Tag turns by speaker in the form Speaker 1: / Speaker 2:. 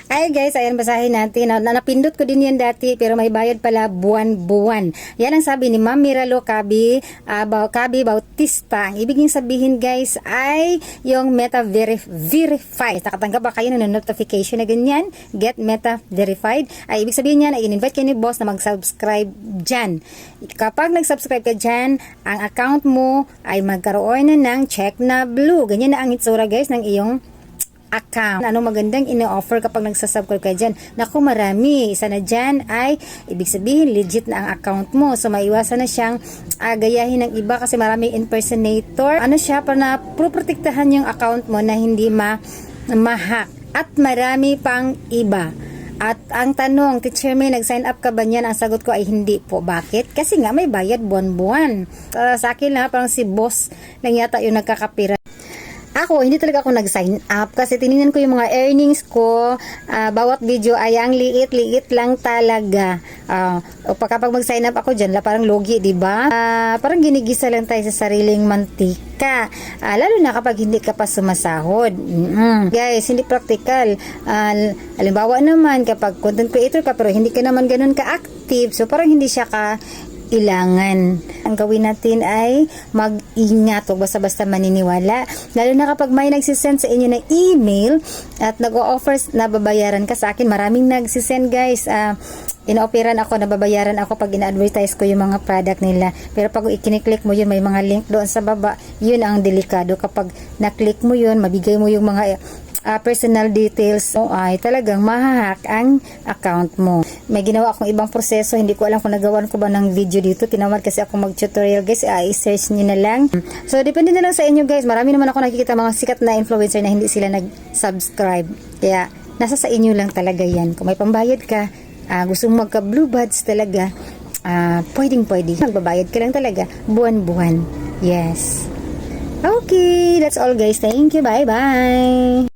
Speaker 1: Ay guys, ayan basahin natin. Napindot ko din yan dati pero may bayad pala buwan-buwan. Yan ang sabi ni Ma'am Miralo Cabi Bautista. Ang ibig sabihin guys ay yung Meta Verified. Nakatanggap ba kayo ng notification na ganyan? Get Meta Verified. Ay ibig sabihin yan ay in-invite kayo ni boss na mag-subscribe dyan. Kapag nag-subscribe ka dyan, ang account mo ay magkaroon na ng check na blue. Ganyan na ang itsura guys ng iyong account. Ano magandang ino-offer kapag nagsasubscribe ka dyan? Naku, marami. Isa na dyan ay ibig sabihin legit na ang account mo. So, maiwasan na siyang gayahin ng iba kasi maraming impersonator. Ano siya, para na protektahan yung account mo na hindi ma-hack. At marami pang iba. At ang tanong, Teacher May, nag-sign up ka ba niyan? Ang sagot ko ay hindi po. Bakit? Kasi nga may bayad buwan-buwan. Sa akin lang, parang si boss lang yata yung nagkakapira. Ako, hindi talaga ako nag-sign up kasi tinignan ko yung mga earnings ko, bawat video ay ang liit-liit lang talaga. Kapag mag-sign up ako dyan, parang logi, diba? Parang ginigisa lang tayo sa sariling mantika. Lalo na kapag hindi ka pa sumasahod. Guys, hindi practical. Halimbawa naman, kapag content creator ka pero hindi ka naman ganun ka-active, so parang hindi siya kailangan. Ang gawin natin ay mag-ingat, huwag basta-basta maniniwala. Lalo na kapag may nagsisend sa inyo na email at nag-o-offer na babayaran ka. Sa akin, maraming nagsisend guys. Ina-operan ako, nababayaran ako pag ina-advertise ko yung mga product nila. Pero pag ikiniklik mo yun, may mga link doon sa baba, yun ang delikado. Kapag na-click mo yun, mabigay mo yung mga personal details, ay talagang mahahack ang account mo. May ginawa akong ibang proseso, hindi ko alam kung nagawan ko ba ng video dito. Tinawad kasi ako mag-tutorial guys, i-search nyo na lang. So, depende na lang sa inyo guys. Marami naman ako nakikita mga sikat na influencer na hindi sila nag-subscribe. Kaya, nasa sa inyo lang talaga yan. Kung may pambayad ka, gusto mong magka-blue buds talaga, pwedeng-pwede. Magbabayad ka lang talaga, buwan-buwan. Yes. Okay, that's all guys. Thank you. Bye-bye.